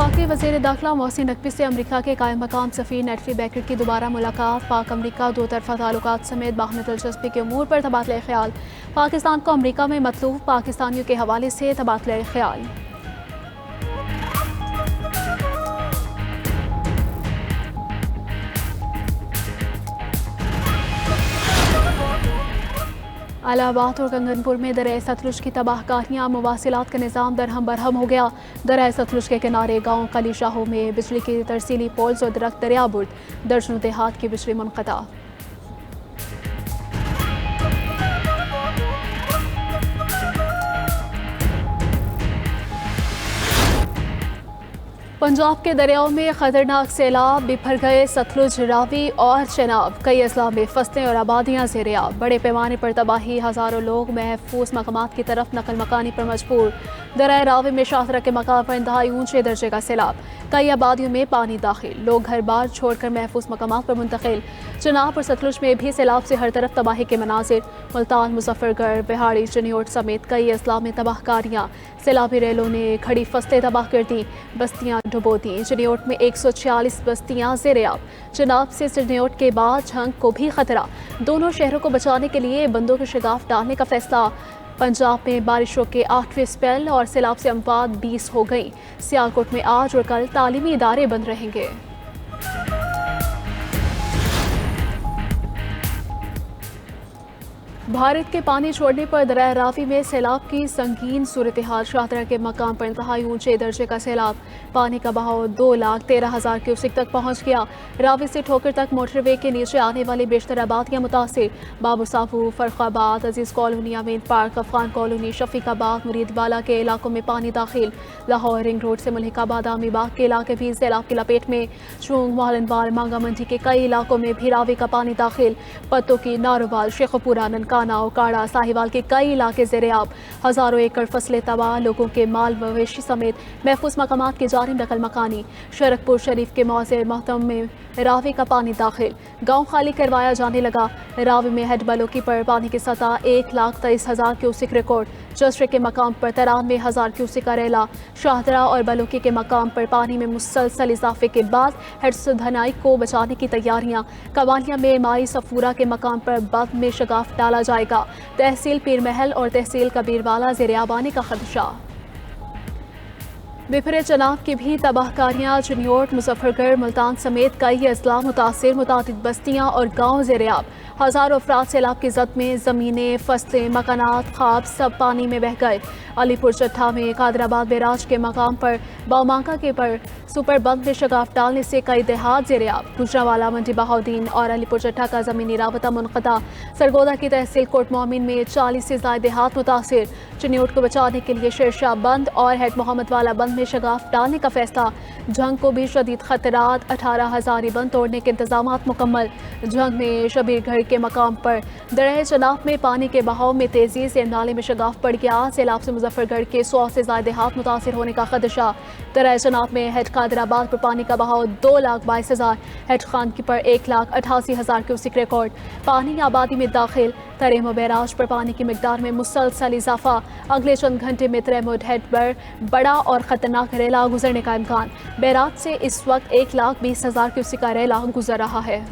वफाकी वज़ीर दाखिला मोहसिन नकवी से अमरीका के कायम मकाम सफ़ीर नेटली बेकर की दोबारा मुलाकात। पाक अमरीका दो तरफ़ा ताल्लुकात समेत बाहमी दिलचस्पी के अमूर पर तबादला ख्याल। पाकिस्तान को अमरीका में मतलूब पाकिस्तानियों के हवाले से तबादला ख्याल। इलाहाबाद और गंगनपुर में दरियाए सतलुज की तबाहकारियाँ, मवासिलात का निज़ाम दरहम बरहम हो गया। दरियाए सतलुज के किनारे गाँव कली शाहों में बिजली की तरसीली पोल्स और दरख्त दरिया बुर्द, दर्जनों देहात की बिजली मुनक़ता। पंजाब के दरियाओं में खतरनाक सैलाब, बिफर गए सतलुज, रावी और चेनाब। कई अजला में फसलें और आबादियाँ ज़ेर-ए-आब। बड़े पैमाने पर तबाही, हज़ारों लोग महफूज मकामात की तरफ नकल मकानी पर मजबूर। दरिया रावी में शाहतरा के मकाम पर इंतहाई ऊंचे दर्जे का सैलाब, कई आबादियों में पानी दाखिल, लोग घर बार छोड़कर महफूज मकामात पर मुंतकिल। चेनाब और सतलुज में भी सैलाब से हर तरफ तबाही के मनाजिर। मुल्तान, मुजफ्फरगढ़, बिहाड़ी, चिन्योट समेत कई अजला में तबाहकारियाँ। सैलाबी रेलों ने खड़ी फसलें तबाह कर दी, बस्तियाँ डुबो दी। चिन्योट में 146 बस्तियाँ ज़ेर-ए-आब। चेनाब से चिन्योट के बाद झंग को भी खतरा। दोनों शहरों को बचाने के लिए बंदों के शिगाफ डालने का फैसला। पंजाब में बारिशों के 8वें स्पेल और सैलाब से अमवात 20 हो गई। सियालकोट में आज और कल तालीमी इदारे बंद रहेंगे। भारत के पानी छोड़ने पर दरिया रावी में सैलाब की संगीन सूरत-ए-हाल। शाहतरा के मकाम पर इंतहाई ऊंचे दर्जे का सैलाब, पानी का बहाव 2,13,000 क्यूसेक तक पहुंच गया। रावी से ठोकर तक मोटरवे के नीचे आने वाली बेशतर आबादियाँ मुतासिर। बाबू साफू, फरखाबाद, अजीज कॉलोनी, अमीन पार्क, अफगान कॉलोनी, शफीकाबाद, मुरीदवाला के इलाकों में पानी दाखिल। लाहौर रिंग रोड से मुल्हिका बादामी बाग के इलाके भी सैलाब की लपेट में। चूंग, मोहलनवाल, मांगा मंडी के कई इलाकों में भी रावी का पानी दाखिल। पत्तों की, नारोवाल, शेखपुरा, ननकाना, काड़ा, साहिवाल के कई इलाके ज़ेर-ए-आब। हजारों एकड़ फसलें तबाह, लोगों के माल मवेशी समेत महफूज मकामात की जारी नकल मकानी। शरकपुर शरीफ के मौज़े महतम में रावी का पानी दाखिल, गाँव खाली करवाया जाने लगा। रावी में हेड बलोकी पर पानी की सतह 1,23,000 क्यूसेक रिकॉर्ड। जसरे के मकाम पर 93,000 क्यूसेक का रेला। शाहतरा और बलोकी के मकाम पर पानी में मुसलसल इजाफे के बाद हेड्स धनाई को बचाने की तैयारियां। कवालिया में माई सफूरा के मकाम पर बंद में शगाफ डाला जाएगा। तहसील पीर महल और तहसील कबीरवाला ज़ेर-ए-आब आने का खदशा। बिफरे चेनाब की भी तबाहकारियाँ। चिन्योट, मुजफ्फरगढ़, मुल्तान समेत कई अजला मुतासिर। मुतादिद बस्तियाँ और गाँव ज़ेर-ए-आब। हज़ारों अफराद सैलाब की जद में ज़मीनें, फसलें, मकानात, ख्वाब सब पानी में बह गए। अलीपुर चट्ठा में कादराबाद बैराज के मकाम पर बामांका के पर सुपर बंद में शगाफ डालने से कई देहात ज़ेर-ए-आब। गुजरावाला, मंडी बहाउद्दीन और अलीपुर चट्ठा का ज़मीनी राबता मुनक़ता। सरगोदा की तहसील कोट मोमिन में 40 से ज़ायद देहात मुतासिर। चिन्योट को बचाने के लिए शेरशाह बंद और हेड मोहम्मद वाला बंद में शगाफ डालने का फैसला। जंग को भी शदीद खतरात, 18,000 बंद तोड़ने के इंतजाम मुकम्मल। जंग में शबीरगढ़ के मकाम पर दरिया चेनाब में पानी के बहाव में तेजी से नाले में शगाफ पड़ गया। सैलाब से मुजफ्फरगढ़ के 100 से ज़ायद देहात मुतासिर होने का खदशा। दरिया चेनाब में हेड कादराबाद पर पानी का बहाव 2,22,000, हेड खान की पर 1,88,000 क्यूसेक रिकॉर्ड। पानी आबादी में दाखिल। तरेमो बैराज पर पानी की मिकदार में मुसलसल इजाफा। अगले चंद घंटे में तरेमो हेड पर बड़ा और खतरनाक रेला गुजरने का इम्कान। बैराज से इस वक्त 1,20,000 क्यूसेक का रेला गुजर रहा है।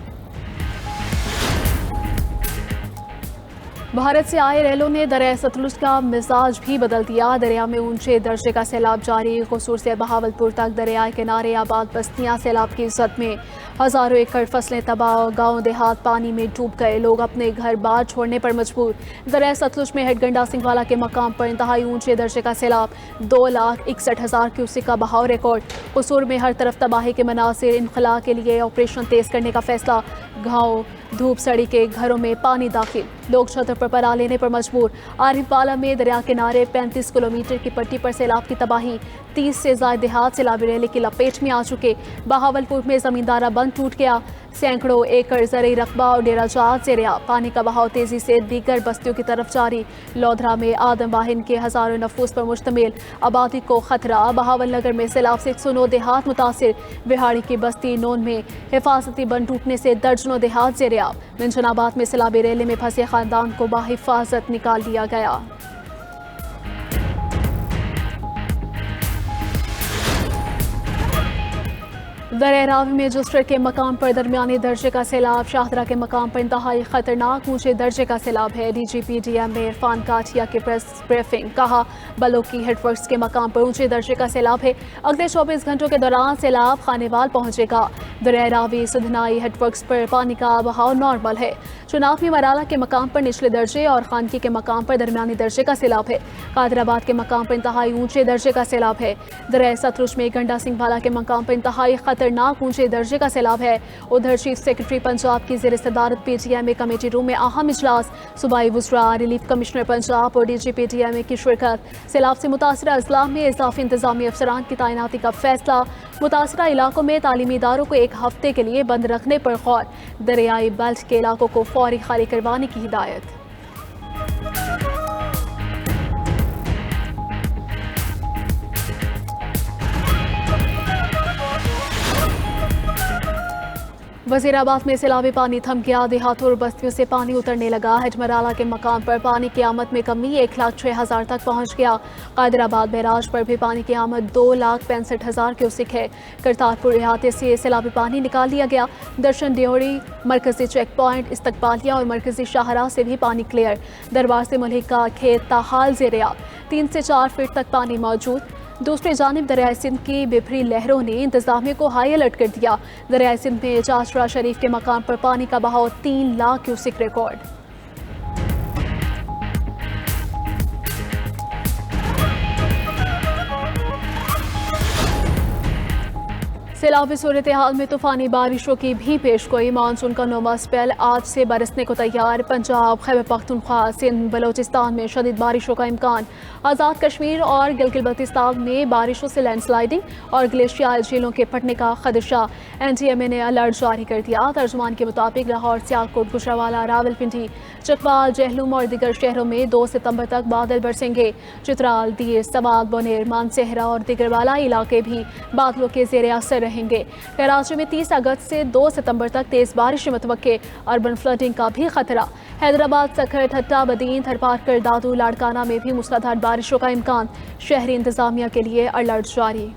भारत से आए रेलों ने दरिया सतलुज का मिजाज भी बदल दिया। दरिया में ऊंचे दर्जे का सैलाब जारी। कसूर से बहावलपुर तक दरिया किनारे आबाद बस्तियां सैलाब की जद में। हजारों एकड़ फसलें तबाह, गांव देहात पानी में डूब गए, लोग अपने घर बार छोड़ने पर मजबूर। दरिया सतलुज में हेड गंडा सिंह वाला के मकाम पर इंतहाई ऊंचे दर्जे का सैलाब, 2,61,000 क्यूसेक का बहाव रिकॉर्ड। कसूर में हर तरफ तबाही के मनासिर। इनखला के लिए ऑपरेशन तेज करने का फैसला। गाँव धूप सड़ी के घरों में पानी दाखिल, लोग छतों पर पनाह लेने पर मजबूर। आरिफवाला में दरिया किनारे 35 किलोमीटर की पट्टी पर सैलाब की तबाही। 30 से ज़ायद देहात सैलाबी रेले की लपेट में आ चुके। बहावलपुर में ज़मींदारा बंद टूट गया। सैकड़ों एकड़ ज़रई रकबा और डेरा जात ज़ेर-ए-आब। पानी का बहाव तेजी से दीगर बस्तियों की तरफ जारी। लोधरा में आदम वाहिन के हज़ारों नफूस पर मुश्तमिल आबादी को खतरा। बहावल नगर में सैलाब से 109 देहात मुतासिर। बिहाड़ी की बस्ती नोन में हिफाजती बंद टूटने से दर्जनों देहात ज़ेर-ए-आब। मिंजनाबाद में सैलाबी रेले में फंसे खानदान को बाहिफाजत निकाल लिया गया। दरिया रावी में जुस्टर के मकाम पर दरमियानी दर्जे का सैलाब, शाहदरा के मकाम पर इंतहाई खतरनाक ऊंचे दर्जे का सैलाब है। DGPDM में इरफान काठिया की प्रेस ब्रीफिंग, कहा बलोकी हेडवर्क्स के मकाम पर ऊंचे दर्जे का सैलाब है। अगले 24 घंटों के दौरान सैलाब खानेवाल पहुंचेगा। दरिया रावी सुधनाई हेडवर्क्स पर पानी का बहाव नॉर्मल है। चुनाव में मराला के मकाम पर निचले दर्जे और खानकी के मकाम पर दरमियानी दर्जे का सैलाब है। कादराबाद के मकाम पर इंतहाई ऊंचे दर्जे का सैलाब है। दरिया सतलुज में गंडा सिंह वाला के मकाम पर इंतहाई खतरनाक ऊंचे दर्जे का सैलाब है। उधर चीफ सेक्रेटरी पंजाब की ज़ेर सदारत PTM कमेटी रूम में अहम इजलास, सूबाई वुज़रा, रिलीफ कमिश्नर पंजाब और DGPDM की शिरकत। सैलाब से मुतासरा अजला में इजाफी इंतजामी अफसरान की तैनाती का फैसला। मुतासरा इलाकों में तालीमी इदारों को 1 हफ्ते के लिए बंद रखने पर गौर। दरियाई बेल्ट के इलाकों को फौरी खाली करवाने की हिदायत। वजीराबाद में सैलाबी पानी थम गया, देहातों और बस्तियों से पानी उतरने लगा। हजमराला के मकाम पर पानी की आमद में कमी, 1,06,000 तक पहुंच गया। कादराबाद बैराज पर भी पानी की आमद 2,65,000 क्यूसिक है। करतारपुर इहाते से सैलाबी पानी निकाल लिया गया। दर्शन ड्योरी, मरकजी चेक पॉइंट, इस्तकबालिया और मरकजी शाहराह से भी पानी क्लियर। दरबार से मुल्हिका खेत ताहाल ज़ेर-ए-आब, 3 से 4 फीट तक पानी मौजूद। दूसरी जानिब दरिया सिंध की बिफरी लहरों ने इंतजामिया को हाई अलर्ट कर दिया। दरिया सिंध में चाचरा शरीफ के मकाम पर पानी का बहाव 3 लाख क्यूसिक रिकॉर्ड। सैलाबी सूरत हाल में तूफानी बारिशों की भी पेशगोई। मानसून का नौवां स्पेल आज से बरसने को तैयार। पंजाब, खैबर पख्तूनख्वा, सिंध, बलोचिस्तान में शदीद बारिशों का इम्कान। आज़ाद कश्मीर और गिलगित बल्तिस्तान में बारिशों से लैंडस्लाइडिंग और ग्लेशियर झीलों के फटने का खदशा। NTMA ने अलर्ट जारी कर दिया। तर्जुमान के मुताबिक लाहौर, सियालकोट, गुजरांवाला, रावलपिंडी, चकवाल, जहलुम और दीगर शहरों में 2 सितंबर तक बादल बरसेंगे। चित्राल, दीर, सवात, बोनेर, मानसेहरा और दिगरवाला इलाके भी बादलों के ज़ेर असर रहेंगे। कराची में 30 अगस्त से 2 सितंबर तक तेज बारिश मुतवक्के, अर्बन फ्लडिंग का भी खतरा। हैदराबाद, सखर, ठट्टा, बदीन, थरपारकर, दादू, लाड़काना में भी मूसलाधार बारिशों का इम्कान। शहरी इंतजामिया के लिए अलर्ट जारी।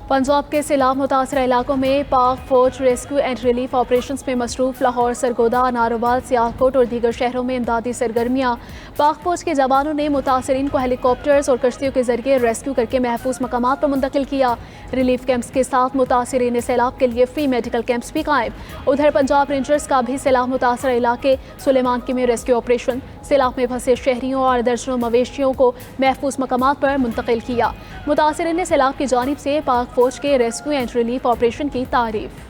पंजाब के सैलाब मुतासरा इलाकों में पाक फौज रेस्क्यू एंड रिलीफ ऑपरेशंस में मसरूफ। लाहौर, सरगोदा, नारोवाल, सियालकोट और दीगर शहरों में इमदादी सरगर्मियाँ। पाक फौज के जवानों ने मुतासरीन को हेलीकॉप्टर्स और कश्तियों के जरिए रेस्क्यू करके महफूज मकामात पर मुंतकिल किया। रिलीफ कैंप्स के साथ मुतासरीन सैलाब के लिए फ्री मेडिकल कैंप्स भी कायम। उधर पंजाब रेंजर्स का भी सैलाब मुतासरा इलाके सुलेमान में रेस्क्यू ऑपरेशन। सैलाब में फंसे शहरियों और दर्जनों मवेशियों को महफूज मकामात पर मुंतकिल किया। मुतासरीन ने सैलाब की जानिब से पाक फौज के रेस्क्यू एंड रिलीफ ऑपरेशन की तारीफ।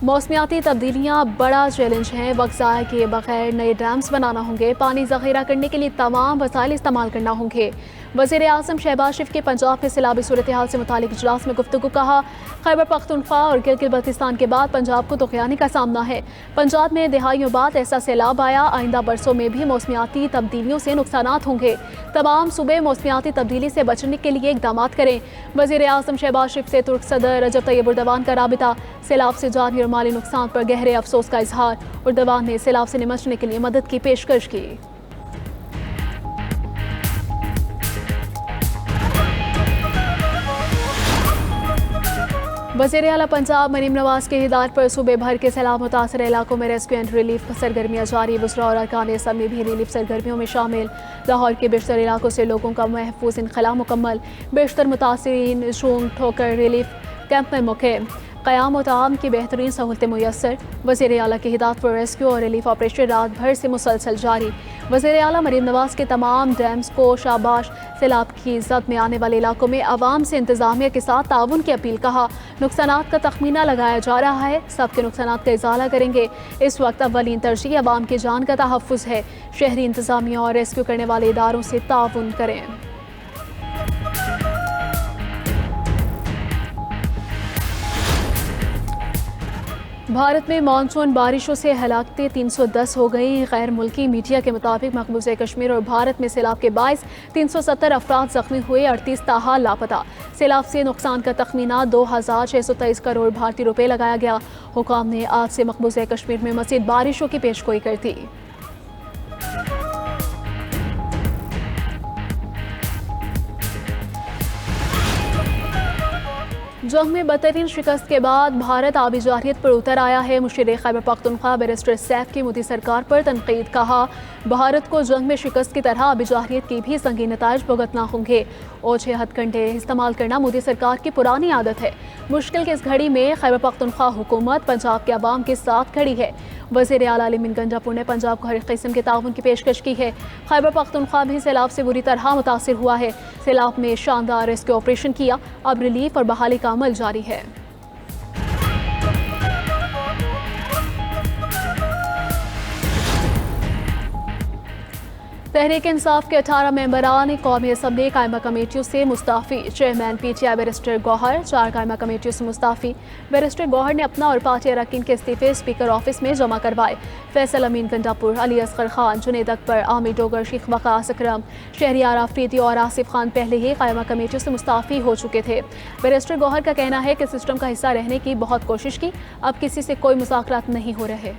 मौसमियाती तब्दीलियाँ बड़ा चैलेंज हैं। वक्त ज़ाया किए बगैर नए डैम्स बनाना होंगे। पानी ज़ख़ीरा करने के लिए तमाम वसाइल इस्तेमाल करना होंगे। वज़ीर आज़म शहबाज शरीफ के पंजाब के सैलाबी सूरत हाल से मुतालिक इजलास में गुफ्तगू, कहा खैबर पख्तूनख्वा और गिलगित बल्तिस्तान के बाद पंजाब को तुग़यानी का सामना है। पंजाब में दहाइयों बाद ऐसा सैलाब आया। आइंदा बरसों में भी मौसमियाती तब्दीलियों से नुकसानात होंगे। तमाम सूबे मौसमियाती तब्दीली से बचने के लिए इक़दाम करें। वज़ीर आज़म शहबाज शरीफ से तुर्क सदर रजब तैयब एर्दोगान का राबिता। सैलाब से जानी और माली नुकसान पर गहरे अफसोस का इजहार। एर्दोगान ने सैलाब से निपटने के लिए मदद की पेशकश की। वज़ीर आला पंजाब मरीम नवाज की हिदायत पर सूबे भर के सैलाब मुतासर इलाकों में रेस्क्यू एंड रिलीफ सरगर्मियाँ जारी। वुज़रा और अरकान असम्बली भी रिलीफ सरगर्मियों में शामिल। लाहौर के बेशतर इलाकों से लोगों का महफूज इनखला मुकम्मल। बेशतर मुतासरीन शूंग ठोकर रिलीफ कैंप में मुक़िम। क़याम और ताम की बेहतरीन सहूलतें मुयस्सर। वज़ीर आला की हिदायत पर रेस्क्यू और रिलीफ ऑपरेशन रात भर से मुसलसल जारी। वज़ीर आला मरीम नवाज के तमाम डैम्स को शाबाश। सैलाब की ज़द में आने वाले इलाकों में आवाम से इंतज़ामिया के साथ ताउन की अपील, कहा नुकसानात का तखमीना लगाया जा रहा है, सबके नुकसानात का इज़ाला करेंगे। इस वक्त अव्वलीन तरजीह आवाम की जान का तहफ़्फ़ुज़ है। शहरी इंतज़ामिया और रेस्क्यू करने वाले इदारों से ताउन करें। بھارت میں مانسون بارشوں سے ہلاکتیں 310 ہو گئی. غیر ملکی میڈیا کے مطابق مقبوضہ کشمیر اور بھارت میں سیلاب کے باعث 370 افراد زخمی ہوئے، 38 تاحال لاپتہ. سیلاب سے نقصان کا تخمینہ 2623 کروڑ بھارتی روپے لگایا گیا. حکام نے آج سے مقبوضہ کشمیر میں مزید بارشوں کی پیشگوئی کر دی. جنگ میں بدترین شکست کے بعد بھارت آبی جارحیت پر اتر آیا ہے. مشیر خیبر پختونخوا بیرسٹر سیف کی مودی سرکار پر تنقید. کہا بھارت کو جنگ میں شکست کی طرح آبی جارحیت کی بھی سنگین نتائج بھگتنا ہوں گے. اوچھے ہتھ کنڈے استعمال کرنا مودی سرکار کی پرانی عادت ہے. مشکل کی اس گھڑی میں خیبر پختونخوا حکومت پنجاب کے عوام کے ساتھ کھڑی ہے. وزیر اعلیٰ علی گنجاپور نے پنجاب کو ہر قسم کے تعاون کی پیشکش کی ہے. خیبر پختونخوا بھی سیلاب سے بری طرح متاثر ہوا ہے. سیلاب میں شاندار ریسکیو آپریشن کیا. اب ریلیف اور بحالی کا عمل جاری ہے. تحریک انصاف کے 18 ممبران قومی اسمبلی قائمہ کمیٹیوں سے مستعفی. Chairman P T I barrister Gohar 4 قائمہ کمیٹیوں سے مستعفی. بیرسٹر گوہر نے اپنا اور پارٹی اراکین کے استعفے اسپیکر آفس میں جمع کروائے. فیصل امین گنجاپور، علی اصغر خان، جنید اکبر، عامر ڈوگر، شیخ وقاص اکرم، شہریار آفریدی اور آصف خان پہلے ہی قائمہ کمیٹیوں سے مستعفی ہو چکے تھے. بیرسٹر گوہر کا کہنا ہے کہ سسٹم کا حصہ رہنے کی بہت کوشش کی، اب کسی سے کوئی مذاکرات نہیں ہو رہے.